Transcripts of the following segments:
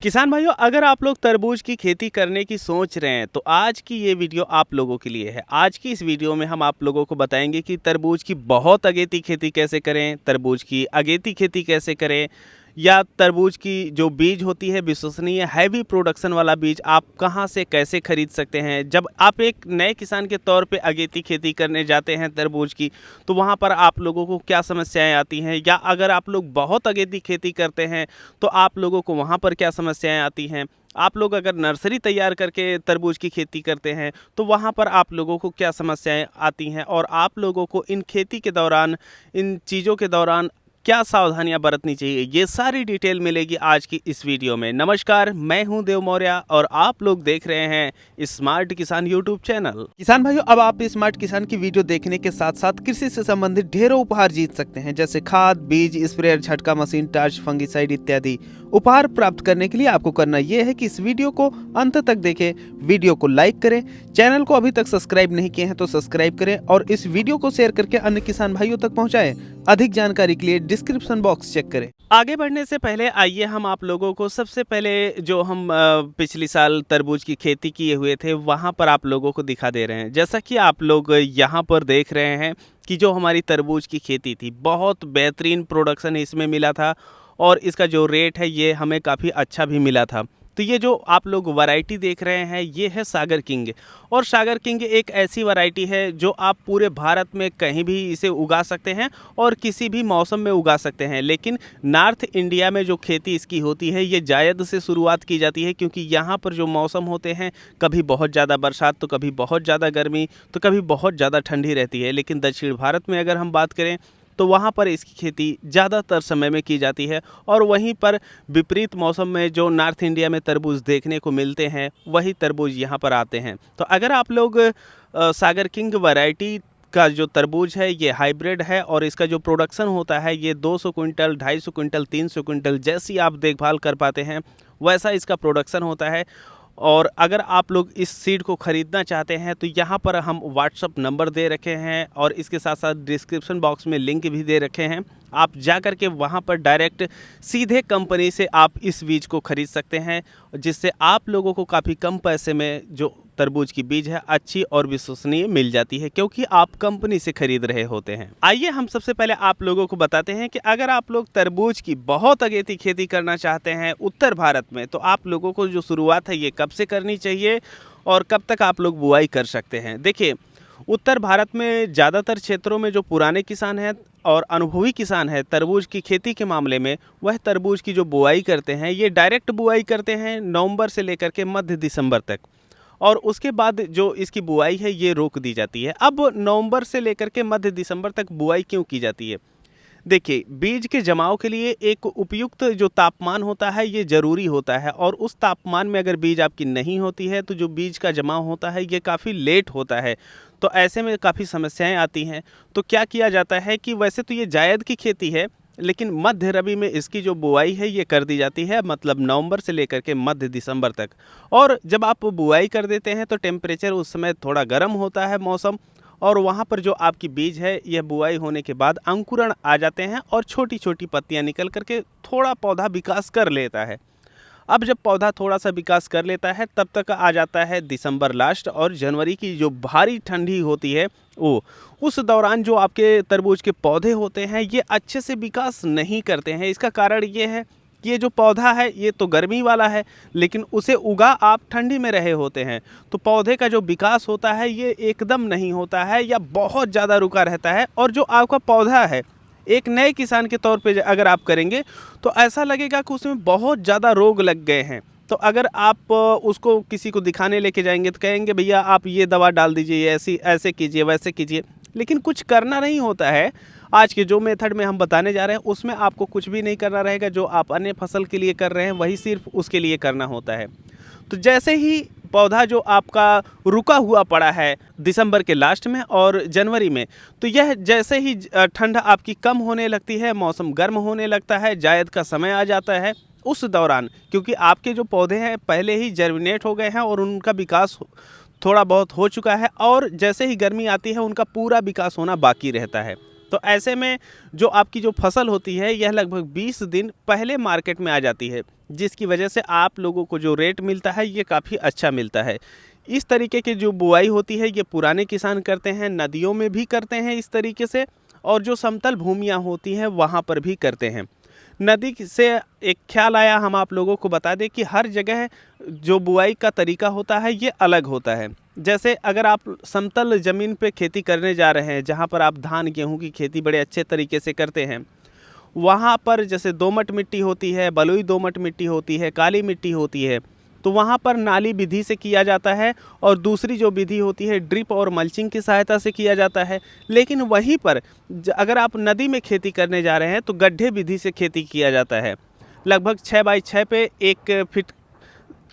किसान भाइयों, अगर आप लोग तरबूज की खेती करने की सोच रहे हैं तो आज की ये वीडियो आप लोगों के लिए है। आज की इस वीडियो में हम आप लोगों को बताएंगे कि तरबूज की बहुत अगेती खेती कैसे करें, तरबूज की अगेती खेती कैसे करें, या तरबूज की जो बीज होती है विश्वसनीय हैवी प्रोडक्शन वाला बीज आप कहां से कैसे खरीद सकते हैं। जब आप एक नए किसान के तौर पे अगेती खेती करने जाते हैं तरबूज की, तो वहां पर आप लोगों को क्या समस्याएं आती हैं, या अगर आप लोग बहुत अगेती खेती करते हैं तो आप लोगों को वहाँ पर क्या समस्याएं आती हैं। आप लोग अगर नर्सरी तैयार करके तरबूज की खेती करते हैं तो वहाँ पर आप लोगों को क्या समस्याएं आती हैं, और आप लोगों को इन खेती के दौरान, इन चीज़ों के दौरान क्या सावधानियां बरतनी चाहिए, ये सारी डिटेल मिलेगी आज की इस वीडियो में। नमस्कार, मैं हूं देव मौर्य और आप लोग देख रहे हैं स्मार्ट किसान यूट्यूब चैनल। किसान भाइयों, अब आप स्मार्ट किसान की वीडियो देखने के साथ साथ कृषि से संबंधित ढेरों उपहार जीत सकते हैं, जैसे खाद, बीज, स्प्रेयर, झटका मशीन, टार्च, फंगिसाइड इत्यादि। उपहार प्राप्त करने के लिए आपको करना यह है कि इस वीडियो को अंत तक देखें, वीडियो को लाइक करें, चैनल को अभी तक सब्सक्राइब नहीं किए हैं तो सब्सक्राइब करें और इस वीडियो को शेयर करके अन्य किसान भाइयों तक पहुंचाएं। अधिक जानकारी के लिए डिस्क्रिप्शन बॉक्स चेक करें। आगे बढ़ने से पहले आइए हम आप लोगों को सबसे पहले जो हम पिछली साल तरबूज की खेती किए हुए थे वहां पर आप लोगों को दिखा दे रहे हैं। जैसा कि आप लोग यहां पर देख रहे हैं कि जो हमारी तरबूज की खेती थी, बहुत बेहतरीन प्रोडक्शन इसमें मिला था और इसका जो रेट है ये हमें काफ़ी अच्छा भी मिला था। तो ये जो आप लोग वैरायटी देख रहे हैं ये है सागर किंग, और सागर किंग एक ऐसी वैरायटी है जो आप पूरे भारत में कहीं भी इसे उगा सकते हैं और किसी भी मौसम में उगा सकते हैं। लेकिन नॉर्थ इंडिया में जो खेती इसकी होती है ये जायद से शुरुआत की जाती है, क्योंकि यहाँ पर जो मौसम होते हैं, कभी बहुत ज़्यादा बरसात तो कभी बहुत ज़्यादा गर्मी तो कभी बहुत ज़्यादा ठंडी रहती है। लेकिन दक्षिण भारत में अगर हम बात करें तो वहाँ पर इसकी खेती ज़्यादातर समय में की जाती है, और वहीं पर विपरीत मौसम में जो नॉर्थ इंडिया में तरबूज देखने को मिलते हैं वही तरबूज यहाँ पर आते हैं। तो अगर आप लोग सागर किंग वैरायटी का जो तरबूज है ये हाइब्रिड है, और इसका जो प्रोडक्शन होता है ये 200 क्विंटल, 250 क्विंटल, 300 क्विंटल जैसी आप देखभाल कर पाते हैं वैसा इसका प्रोडक्शन होता है। और अगर आप लोग इस सीड को ख़रीदना चाहते हैं तो यहाँ पर हम व्हाट्सअप नंबर दे रखे हैं और इसके साथ साथ डिस्क्रिप्शन बॉक्स में लिंक भी दे रखे हैं। आप जा कर के वहाँ पर डायरेक्ट सीधे कंपनी से आप इस बीज को ख़रीद सकते हैं, जिससे आप लोगों को काफ़ी कम पैसे में जो तरबूज की बीज है अच्छी और विश्वसनीय मिल जाती है, क्योंकि आप कंपनी से खरीद रहे होते हैं। आइए हम सबसे पहले आप लोगों को बताते हैं कि अगर आप लोग तरबूज की बहुत अगेती खेती करना चाहते हैं उत्तर भारत में, तो आप लोगों को जो शुरुआत है ये कब से करनी चाहिए और कब तक आप लोग बुआई कर सकते हैं। देखिए, उत्तर भारत में ज़्यादातर क्षेत्रों में जो पुराने किसान हैं और अनुभवी किसान हैं तरबूज की खेती के मामले में, वह तरबूज की जो बुआई करते हैं ये डायरेक्ट बुआई करते हैं नवंबर से लेकर के मध्य दिसंबर तक, और उसके बाद जो इसकी बुआई है ये रोक दी जाती है। अब नवंबर से लेकर के मध्य दिसंबर तक बुआई क्यों की जाती है? देखिए, बीज के जमाव के लिए एक उपयुक्त जो तापमान होता है ये ज़रूरी होता है, और उस तापमान में अगर बीज आपकी नहीं होती है तो जो बीज का जमाव होता है ये काफ़ी लेट होता है। तो ऐसे में काफ़ी समस्याएं आती हैं। तो क्या किया जाता है कि वैसे तो ये जायद की खेती है, लेकिन मध्य रबी में इसकी जो बुआई है ये कर दी जाती है, मतलब नवंबर से लेकर के मध्य दिसंबर तक। और जब आप बुआई कर देते हैं तो टेम्परेचर उस समय थोड़ा गर्म होता है मौसम, और वहाँ पर जो आपकी बीज है यह बुआई होने के बाद अंकुरण आ जाते हैं और छोटी छोटी पत्तियाँ निकल करके थोड़ा पौधा विकास कर लेता है। अब जब पौधा थोड़ा सा विकास कर लेता है तब तक आ जाता है दिसंबर लास्ट, और जनवरी की जो भारी ठंडी होती है वो, उस दौरान जो आपके तरबूज के पौधे होते हैं ये अच्छे से विकास नहीं करते हैं। इसका कारण ये है कि ये जो पौधा है ये तो गर्मी वाला है, लेकिन उसे उगा आप ठंडी में रहे होते हैं, तो पौधे का जो विकास होता है ये एकदम नहीं होता है या बहुत ज़्यादा रुका रहता है। और जो आपका पौधा है एक नए किसान के तौर पे अगर आप करेंगे तो ऐसा लगेगा कि उसमें बहुत ज़्यादा रोग लग गए हैं। तो अगर आप उसको किसी को दिखाने लेके जाएंगे तो कहेंगे भैया आप ये दवा डाल दीजिए, ऐसे कीजिए, वैसे कीजिए, लेकिन कुछ करना नहीं होता है। आज के जो मेथड में हम बताने जा रहे हैं उसमें आपको कुछ भी नहीं करना रहेगा। जो आप अन्य फसल के लिए कर रहे हैं वही सिर्फ उसके लिए करना होता है। तो जैसे ही पौधा जो आपका रुका हुआ पड़ा है दिसंबर के लास्ट में और जनवरी में, तो यह जैसे ही ठंड आपकी कम होने लगती है, मौसम गर्म होने लगता है, जायद का समय आ जाता है, उस दौरान क्योंकि आपके जो पौधे हैं पहले ही जर्मिनेट हो गए हैं और उनका विकास थोड़ा बहुत हो चुका है, और जैसे ही गर्मी आती है उनका पूरा विकास होना बाकी रहता है। तो ऐसे में जो आपकी जो फसल होती है यह लगभग 20 दिन पहले मार्केट में आ जाती है, जिसकी वजह से आप लोगों को जो रेट मिलता है ये काफ़ी अच्छा मिलता है। इस तरीके की जो बुआई होती है ये पुराने किसान करते हैं, नदियों में भी करते हैं इस तरीके से, और जो समतल भूमियाँ होती हैं वहाँ पर भी करते हैं। नदी से एक ख्याल आया, हम आप लोगों को बता दें कि हर जगह जो बुआई का तरीका होता है ये अलग होता है। जैसे अगर आप समतल ज़मीन पे खेती करने जा रहे हैं, जहाँ पर आप धान गेहूँ की खेती बड़े अच्छे तरीके से करते हैं, वहाँ पर जैसे दोमट मिट्टी होती है, बलुई दोमट मिट्टी होती है, काली मिट्टी होती है, तो वहाँ पर नाली विधि से किया जाता है, और दूसरी जो विधि होती है ड्रिप और मल्चिंग की सहायता से किया जाता है। लेकिन वहीं पर अगर आप नदी में खेती करने जा रहे हैं तो गड्ढे विधि से खेती किया जाता है। लगभग 6 बाई 6 पे 1 फीट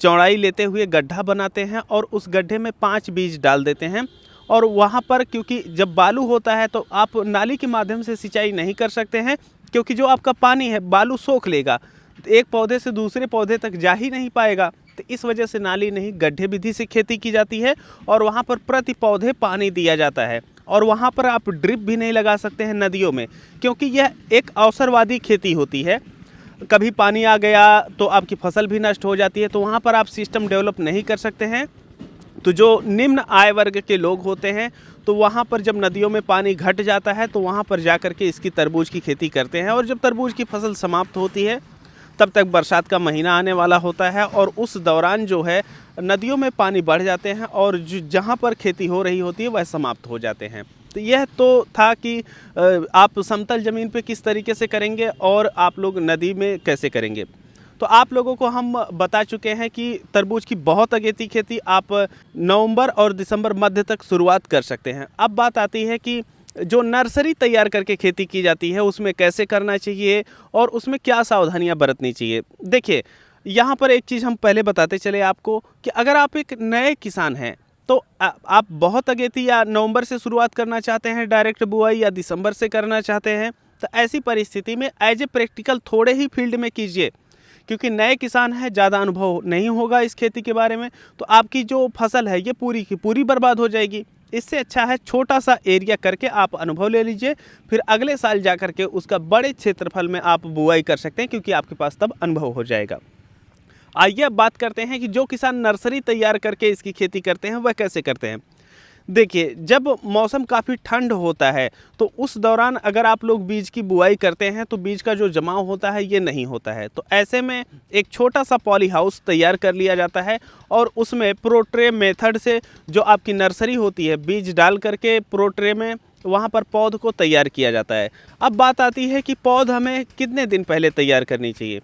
चौड़ाई लेते हुए गड्ढा बनाते हैं और उस गड्ढे में 5 बीज डाल देते हैं। और वहाँ पर क्योंकि जब बालू होता है तो आप नाली के माध्यम से सिंचाई नहीं कर सकते हैं, क्योंकि जो आपका पानी है बालू सोख लेगा, एक पौधे से दूसरे पौधे तक जा ही नहीं पाएगा। तो इस वजह से नाली नहीं, गड्ढे विधि से खेती की जाती है, और वहाँ पर प्रति पौधे पानी दिया जाता है। और वहाँ पर आप ड्रिप भी नहीं लगा सकते हैं नदियों में, क्योंकि यह एक अवसरवादी खेती होती है। कभी पानी आ गया तो आपकी फसल भी नष्ट हो जाती है, तो वहाँ पर आप सिस्टम डेवलप नहीं कर सकते हैं। तो जो निम्न आय वर्ग के लोग होते हैं तो वहाँ पर जब नदियों में पानी घट जाता है तो वहाँ पर जा कर के इसकी तरबूज की खेती करते हैं। और जब तरबूज की फसल समाप्त होती है तब तक बरसात का महीना आने वाला होता है, और उस दौरान जो है नदियों में पानी बढ़ जाते हैं और जहाँ पर खेती हो रही होती है वह समाप्त हो जाते हैं। तो यह तो था कि आप समतल ज़मीन पे किस तरीके से करेंगे और आप लोग नदी में कैसे करेंगे। तो आप लोगों को हम बता चुके हैं कि तरबूज की बहुत अगेती खेती आप नवंबर और दिसंबर मध्य तक शुरुआत कर सकते हैं। अब बात आती है कि जो नर्सरी तैयार करके खेती की जाती है उसमें कैसे करना चाहिए और उसमें क्या सावधानियां बरतनी चाहिए। देखिए, यहाँ पर एक चीज़ हम पहले बताते चले आपको कि अगर आप एक नए किसान हैं तो आप बहुत अगेती या नवंबर से शुरुआत करना चाहते हैं डायरेक्ट बुआई, या दिसंबर से करना चाहते हैं, तो ऐसी परिस्थिति में एज ए प्रैक्टिकल थोड़े ही फील्ड में कीजिए, क्योंकि नए किसान हैं, ज़्यादा अनुभव नहीं होगा इस खेती के बारे में, तो आपकी जो फसल है ये पूरी की पूरी बर्बाद हो जाएगी। इससे अच्छा है छोटा सा एरिया करके आप अनुभव ले लीजिए, फिर अगले साल जा कर के उसका बड़े क्षेत्रफल में आप बुआई कर सकते हैं, क्योंकि आपके पास तब अनुभव हो जाएगा। आइए अब बात करते हैं कि जो किसान नर्सरी तैयार करके इसकी खेती करते हैं वह कैसे करते हैं। देखिए, जब मौसम काफ़ी ठंड होता है तो उस दौरान अगर आप लोग बीज की बुआई करते हैं तो बीज का जो जमाव होता है ये नहीं होता है। तो ऐसे में एक छोटा सा पॉली हाउस तैयार कर लिया जाता है और उसमें प्रोट्रे मेथड से जो आपकी नर्सरी होती है बीज डाल करके प्रोट्रे में वहाँ पर पौध को तैयार किया जाता है। अब बात आती है कि पौध हमें कितने दिन पहले तैयार करनी चाहिए,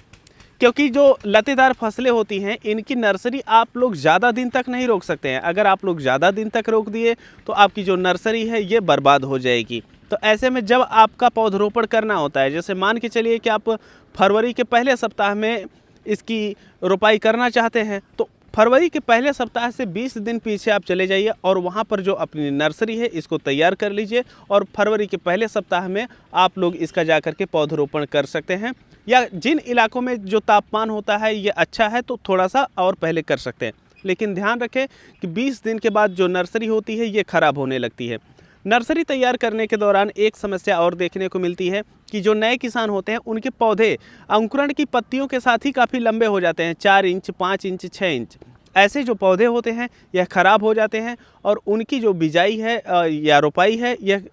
क्योंकि जो लतेदार फसलें होती हैं इनकी नर्सरी आप लोग ज़्यादा दिन तक नहीं रोक सकते हैं। अगर आप लोग ज़्यादा दिन तक रोक दिए तो आपकी जो नर्सरी है ये बर्बाद हो जाएगी। तो ऐसे में जब आपका पौधरोपण करना होता है, जैसे मान के चलिए कि आप फरवरी के पहले सप्ताह में इसकी रोपाई करना चाहते हैं, तो फरवरी के पहले सप्ताह से 20 दिन पीछे आप चले जाइए और वहाँ पर जो अपनी नर्सरी है इसको तैयार कर लीजिए, और फरवरी के पहले सप्ताह में आप लोग इसका जा कर के पौधरोपण कर सकते हैं। या जिन इलाकों में जो तापमान होता है ये अच्छा है तो थोड़ा सा और पहले कर सकते हैं, लेकिन ध्यान रखें कि 20 दिन के बाद जो नर्सरी होती है ये ख़राब होने लगती है। नर्सरी तैयार करने के दौरान एक समस्या और देखने को मिलती है कि जो नए किसान होते हैं उनके पौधे अंकुरण की पत्तियों के साथ ही काफ़ी लंबे हो जाते हैं, 4 इंच, 5 इंच, 6 इंच। ऐसे जो पौधे होते हैं यह ख़राब हो जाते हैं और उनकी जो बिजाई है या रोपाई है यह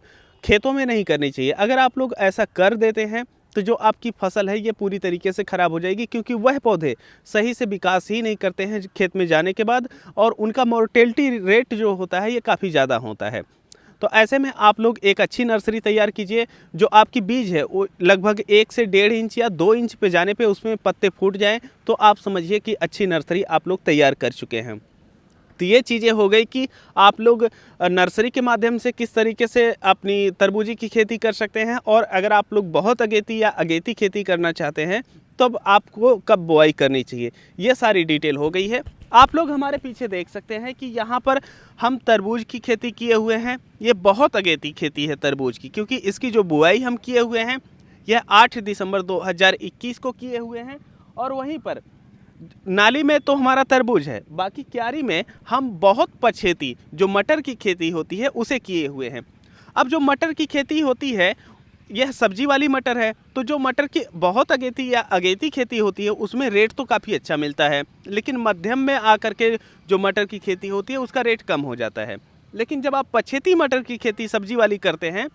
खेतों में नहीं करनी चाहिए। अगर आप लोग ऐसा कर देते हैं तो जो आपकी फसल है ये पूरी तरीके से ख़राब हो जाएगी, क्योंकि वह पौधे सही से विकास ही नहीं करते हैं खेत में जाने के बाद, और उनका मोर्टेलिटी रेट जो होता है ये काफ़ी ज़्यादा होता है। तो ऐसे में आप लोग एक अच्छी नर्सरी तैयार कीजिए। जो आपकी बीज है वो लगभग 1 से 1.5 इंच या 2 इंच पे जाने पे उसमें पत्ते फूट जाएं तो आप समझिए कि अच्छी नर्सरी आप लोग तैयार कर चुके हैं। तो ये चीज़ें हो गई कि आप लोग नर्सरी के माध्यम से किस तरीके से अपनी तरबूजी की खेती कर सकते हैं, और अगर आप लोग बहुत अगेती या अगेती खेती करना चाहते हैं तब आपको कब बुआई करनी चाहिए, ये सारी डिटेल हो गई है। आप लोग हमारे पीछे देख सकते हैं कि यहाँ पर हम तरबूज की खेती किए हुए हैं। ये बहुत अगेती खेती है तरबूज की, क्योंकि इसकी जो बुआई हम किए हुए हैं यह 8 दिसंबर 2021 को किए हुए हैं, और वहीं पर नाली में तो हमारा तरबूज है, बाकी क्यारी में हम बहुत पछेती जो मटर की खेती होती है उसे किए हुए हैं। अब जो मटर की खेती होती है, यह सब्जी वाली मटर है, तो जो मटर की बहुत अगेती या अगेती खेती होती है उसमें रेट तो काफ़ी अच्छा मिलता है, लेकिन मध्यम में आकर के जो मटर की खेती होती है उसका रेट कम हो जाता है। लेकिन जब आप पछेती मटर की खेती सब्जी वाली करते हैं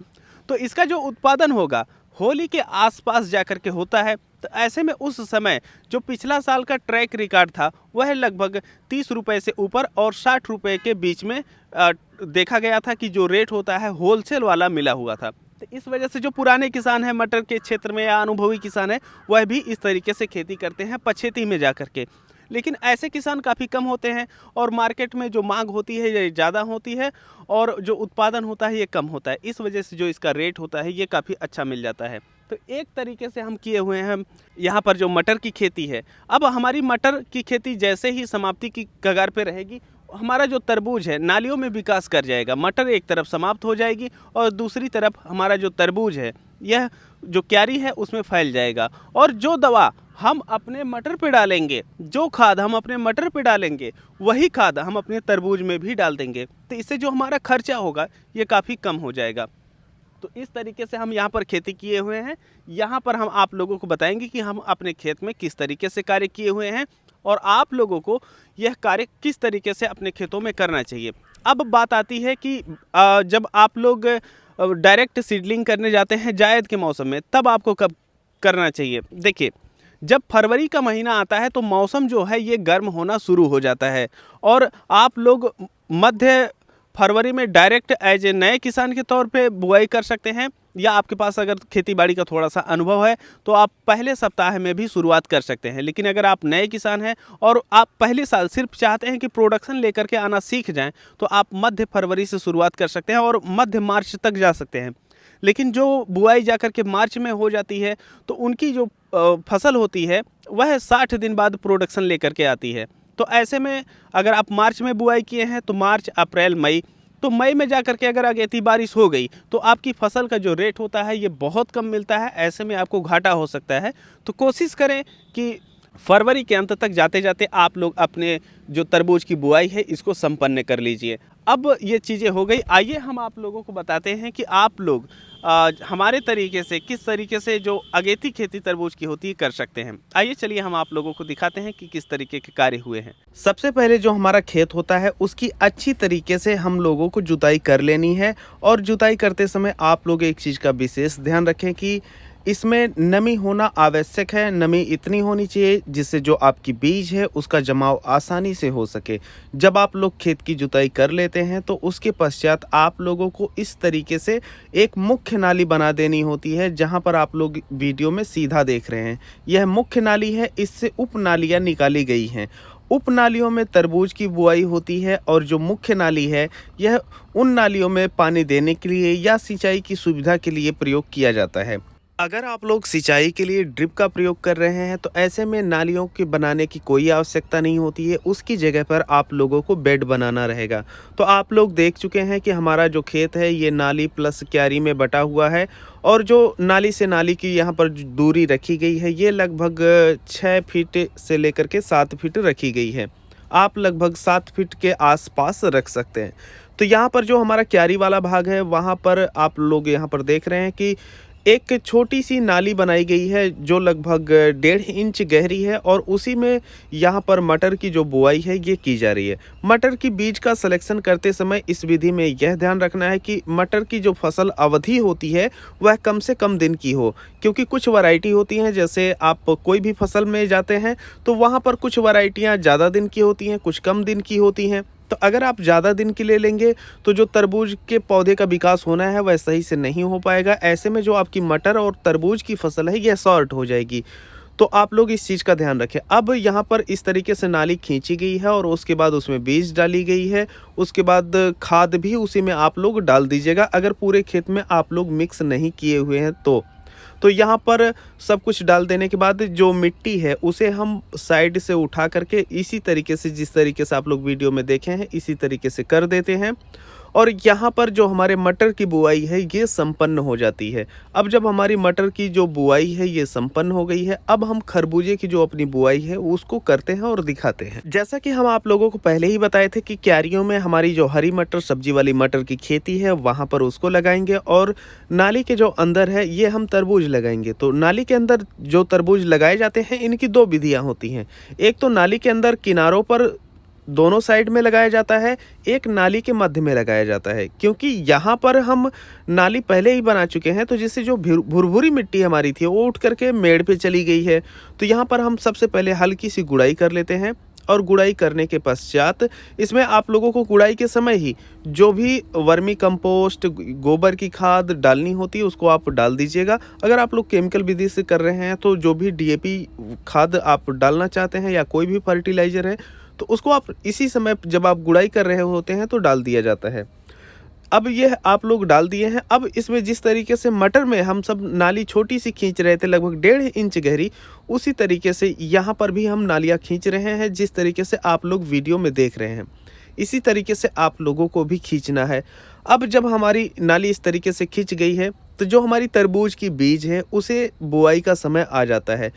तो इसका जो उत्पादन होगा होली के आसपास जाकर के होता है। तो ऐसे में उस समय जो पिछला साल का ट्रैक रिकॉर्ड था वह लगभग 30 रुपये से ऊपर और 60 रुपये के बीच में देखा गया था कि जो रेट होता है होलसेल वाला मिला हुआ था। तो इस वजह से जो पुराने किसान हैं मटर के क्षेत्र में या अनुभवी किसान हैं वह भी इस तरीके से खेती करते हैं पछेती में जा कर के। लेकिन ऐसे किसान काफ़ी कम होते हैं और मार्केट में जो मांग होती है ये ज़्यादा होती है और जो उत्पादन होता है ये कम होता है। इस वजह से जो इसका रेट होता है ये काफ़ी अच्छा मिल जाता है। तो एक तरीके से हम किए हुए हैं यहाँ पर जो मटर की खेती है। अब हमारी मटर की खेती जैसे ही समाप्ति की कगार पे रहेगी, हमारा जो तरबूज है नालियों में विकास कर जाएगा। मटर एक तरफ समाप्त हो जाएगी और दूसरी तरफ हमारा जो तरबूज है यह जो क्यारी है उसमें फैल जाएगा। और जो दवा हम अपने मटर पे डालेंगे, जो खाद हम अपने मटर पे डालेंगे, वही खाद हम अपने तरबूज में भी डाल देंगे। तो इससे जो हमारा खर्चा होगा ये काफ़ी कम हो जाएगा। तो इस तरीके से हम यहाँ पर खेती किए हुए हैं। यहाँ पर हम आप लोगों को बताएंगे कि हम अपने खेत में किस तरीके से कार्य किए हुए हैं और आप लोगों को यह कार्य किस तरीके से अपने खेतों में करना चाहिए। अब बात आती है कि जब आप लोग डायरेक्ट सीडलिंग करने जाते हैं जायद के मौसम में, तब आपको कब करना चाहिए। देखिए, जब फरवरी का महीना आता है तो मौसम जो है ये गर्म होना शुरू हो जाता है और आप लोग मध्य फरवरी में डायरेक्ट एज ए नए किसान के तौर पे बुआई कर सकते हैं, या आपके पास अगर खेती बाड़ी का थोड़ा सा अनुभव है तो आप पहले सप्ताह में भी शुरुआत कर सकते हैं। लेकिन अगर आप नए किसान हैं और आप पहले साल सिर्फ चाहते हैं कि प्रोडक्शन लेकर के आना सीख जाएं तो आप मध्य फरवरी से शुरुआत कर सकते हैं और मध्य मार्च तक जा सकते हैं। लेकिन जो बुआई जाकर के मार्च में हो जाती है तो उनकी जो फसल होती है वह 60 दिन बाद प्रोडक्शन लेकर के आती है। तो ऐसे में अगर आप मार्च में बुआई किए हैं तो मार्च, अप्रैल, मई, तो मई में जाकर के अगर अगेती बारिश हो गई तो आपकी फसल का जो रेट होता है ये बहुत कम मिलता है। ऐसे में आपको घाटा हो सकता है। तो कोशिश करें कि फरवरी के अंत तक जाते जाते आप लोग अपने जो तरबूज की बुआई है इसको संपन्न कर लीजिए। अब ये चीज़ें हो गई, आइए हम आप लोगों को बताते हैं कि आप लोग हमारे तरीके से किस तरीके से जो अगेती खेती तरबूज की होती है कर सकते हैं। आइए चलिए हम आप लोगों को दिखाते हैं कि किस तरीके के कार्य हुए हैं। सबसे पहले जो हमारा खेत होता है उसकी अच्छी तरीके से हम लोगों को जुताई कर लेनी है। और जुताई करते समय आप लोग एक चीज़ का विशेष ध्यान रखें कि इसमें नमी होना आवश्यक है। नमी इतनी होनी चाहिए जिससे जो आपकी बीज है उसका जमाव आसानी से हो सके। जब आप लोग खेत की जुताई कर लेते हैं तो उसके पश्चात आप लोगों को इस तरीके से एक मुख्य नाली बना देनी होती है, जहां पर आप लोग वीडियो में सीधा देख रहे हैं। यह मुख्य नाली है, इससे उप नालियाँ निकाली गई हैं। उप नालियों में तरबूज की बुआई होती है और जो मुख्य नाली है यह उन नालियों में पानी देने के लिए या सिंचाई की सुविधा के लिए प्रयोग किया जाता है। अगर आप लोग सिंचाई के लिए ड्रिप का प्रयोग कर रहे हैं तो ऐसे में नालियों के बनाने की कोई आवश्यकता नहीं होती है, उसकी जगह पर आप लोगों को बेड बनाना रहेगा। तो आप लोग देख चुके हैं कि हमारा जो खेत है ये नाली प्लस क्यारी में बटा हुआ है और जो नाली से नाली की यहाँ पर दूरी रखी गई है ये लगभग 6 फीट से लेकर के 7 फीट रखी गई है। आप लगभग 7 फीट के आसपास रख सकते हैं। तो यहाँ पर जो हमारा क्यारी वाला भाग है वहाँ पर आप लोग यहाँ पर देख रहे हैं कि एक छोटी सी नाली बनाई गई है जो लगभग 1.5 इंच गहरी है और उसी में यहाँ पर मटर की जो बुआई है ये की जा रही है। मटर की बीज का सिलेक्शन करते समय इस विधि में यह ध्यान रखना है कि मटर की जो फसल अवधि होती है वह कम से कम दिन की हो, क्योंकि कुछ वैरायटी होती हैं, जैसे आप कोई भी फसल में जाते हैं तो वहाँ पर कुछ वैरायटियाँ ज़्यादा दिन की होती हैं, कुछ कम दिन की होती हैं। तो अगर आप ज़्यादा दिन के लिए लेंगे तो जो तरबूज के पौधे का विकास होना है वह सही से नहीं हो पाएगा। ऐसे में जो आपकी मटर और तरबूज की फसल है यह शॉर्ट हो जाएगी। तो आप लोग इस चीज़ का ध्यान रखें। अब यहाँ पर इस तरीके से नाली खींची गई है और उसके बाद उसमें बीज डाली गई है। उसके बाद खाद भी उसी में आप लोग डाल दीजिएगा अगर पूरे खेत में आप लोग मिक्स नहीं किए हुए हैं तो यहाँ पर सब कुछ डाल देने के बाद जो मिट्टी है उसे हम साइड से उठा करके इसी तरीके से, जिस तरीके से आप लोग वीडियो में देखे हैं, इसी तरीके से कर देते हैं। और यहाँ पर जो हमारे मटर की बुआई है ये संपन्न हो जाती है। अब जब हमारी मटर की जो बुआई है ये संपन्न हो गई है, अब हम खरबूजे की जो अपनी बुआई है उसको करते हैं और दिखाते हैं। जैसा कि हम आप लोगों को पहले ही बताए थे कि क्यारियों में हमारी जो हरी मटर, सब्जी वाली मटर की खेती है वहाँ पर उसको लगाएंगे, और नाली के जो अंदर है ये हम तरबूज लगाएंगे। तो नाली के अंदर जो तरबूज लगाए जाते हैं इनकी दो विधियाँ होती हैं। एक तो नाली के अंदर किनारों पर दोनों साइड में लगाया जाता है, एक नाली के मध्य में लगाया जाता है, क्योंकि यहाँ पर हम नाली पहले ही बना चुके हैं, तो जिससे जो भुरभुरी मिट्टी हमारी थी वो उठ करके मेड़ पे चली गई है। तो यहाँ पर हम सबसे पहले हल्की सी गुड़ाई कर लेते हैं, और गुड़ाई करने के पश्चात इसमें आप लोगों को गुड़ाई के समय ही जो भी वर्मी कंपोस्ट, गोबर की खाद डालनी होती है उसको आप डाल दीजिएगा। अगर आप लोग केमिकल विधि से कर रहे हैं तो जो भी डीएपी खाद आप डालना चाहते हैं या कोई भी फर्टिलाइज़र है तो उसको आप इसी समय जब आप गुड़ाई कर रहे होते हैं तो डाल दिया जाता है। अब यह आप लोग डाल दिए हैं। अब इसमें जिस तरीके से मटर में हम सब नाली छोटी सी खींच रहे थे लगभग 1.5 इंच गहरी, उसी तरीके से यहाँ पर भी हम नालियाँ खींच रहे हैं जिस तरीके से आप लोग वीडियो में देख रहे हैं। इसी तरीके से आप लोगों को भी खींचना है। अब जब हमारी नाली इस तरीके से खींच गई है तो जो हमारी तरबूज की बीज है उसे बुआई का समय आ जाता है।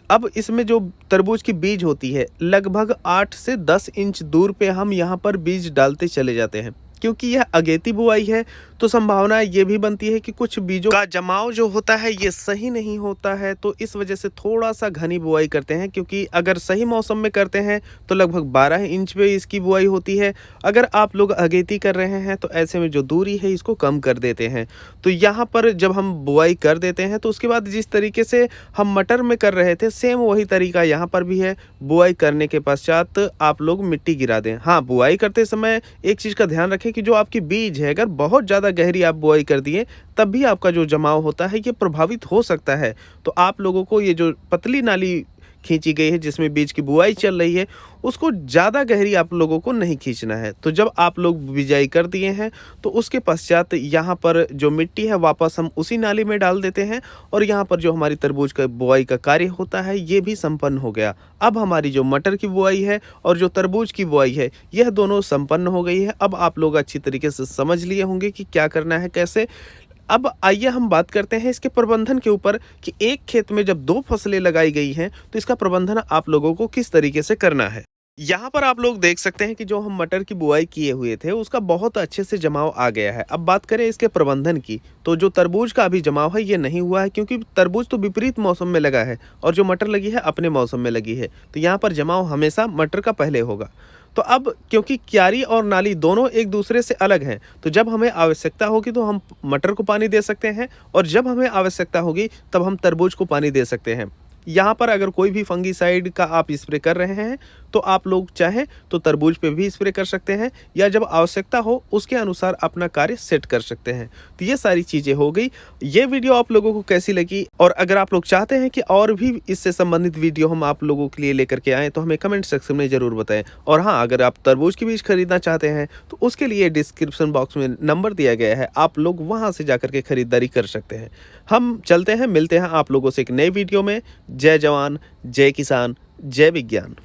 अब इसमें जो तरबूज की बीज होती है लगभग 8 से 10 इंच दूर पे हम यहाँ पर बीज डालते चले जाते हैं। क्योंकि यह अगेती बुआई है तो संभावना ये भी बनती है कि कुछ बीजों का जमाव जो होता है ये सही नहीं होता है, तो इस वजह से थोड़ा सा घनी बुआई करते हैं। क्योंकि अगर सही मौसम में करते हैं तो लगभग 12 इंच पे इसकी बुआई होती है। अगर आप लोग अगेती कर रहे हैं तो ऐसे में जो दूरी है इसको कम कर देते हैं। तो यहाँ पर जब हम बुआई कर देते हैं तो उसके बाद जिस तरीके से हम मटर में कर रहे थे सेम वही तरीका यहाँ पर भी है। बुआई करने के पश्चात आप लोग मिट्टी गिरा दें। हाँ, बुआई करते समय एक चीज़ का ध्यान रखें कि जो आपकी बीज है अगर बहुत ज़्यादा गहरी आप बुआई कर दिए तब भी आपका जो जमाव होता है ये प्रभावित हो सकता है। तो आप लोगों को ये जो पतली नाली खींची गई है जिसमें बीज की बुआई चल रही है उसको ज़्यादा गहरी आप लोगों को नहीं खींचना है। तो जब आप लोग बिजाई कर दिए हैं तो उसके पश्चात यहाँ पर जो मिट्टी है वापस हम उसी नाली में डाल देते हैं, और यहाँ पर जो हमारी तरबूज का बुआई का कार्य होता है ये भी संपन्न हो गया। अब हमारी जो मटर की बुआई है और जो तरबूज की बुआई है यह दोनों संपन्न हो गई है। अब आप लोग अच्छी तरीके से समझ लिए होंगे कि क्या करना है, कैसे। अब आइए हम बात करते हैं इसके प्रबंधन के ऊपर कि एक खेत में जब 2 फसलें लगाई गई हैं तो इसका प्रबंधन आप लोगों को किस तरीके से करना है। यहाँ पर आप लोग देख सकते हैं कि जो हम मटर की बुआई किए हुए थे उसका बहुत अच्छे से जमाव आ गया है। अब बात करें इसके प्रबंधन की तो जो तरबूज का अभी जमाव है ये नहीं हुआ है, क्योंकि तरबूज तो विपरीत मौसम में लगा है और जो मटर लगी है अपने मौसम में लगी है। तो यहाँ पर जमाव हमेशा मटर का पहले होगा। तो अब क्योंकि क्यारी और नाली दोनों एक दूसरे से अलग हैं तो जब हमें आवश्यकता होगी तो हम मटर को पानी दे सकते हैं, और जब हमें आवश्यकता होगी तब हम तरबूज को पानी दे सकते हैं। यहाँ पर अगर कोई भी फंगीसाइड का आप स्प्रे कर रहे हैं तो आप लोग चाहें तो तरबूज पे भी स्प्रे कर सकते हैं, या जब आवश्यकता हो उसके अनुसार अपना कार्य सेट कर सकते हैं। तो ये सारी चीज़ें हो गई। ये वीडियो आप लोगों को कैसी लगी, और अगर आप लोग चाहते हैं कि और भी इससे संबंधित वीडियो हम आप लोगों के लिए लेकर के आएँ तो हमें कमेंट सेक्शन में ज़रूर बताएं। और हाँ, अगर आप तरबूज की बीज खरीदना चाहते हैं तो उसके लिए डिस्क्रिप्शन बॉक्स में नंबर दिया गया है, आप लोग वहाँ से जाकर के खरीदारी कर सकते हैं। हम चलते हैं, मिलते हैं आप लोगों से एक नई वीडियो में। जय जवान, जय किसान, जय विज्ञान।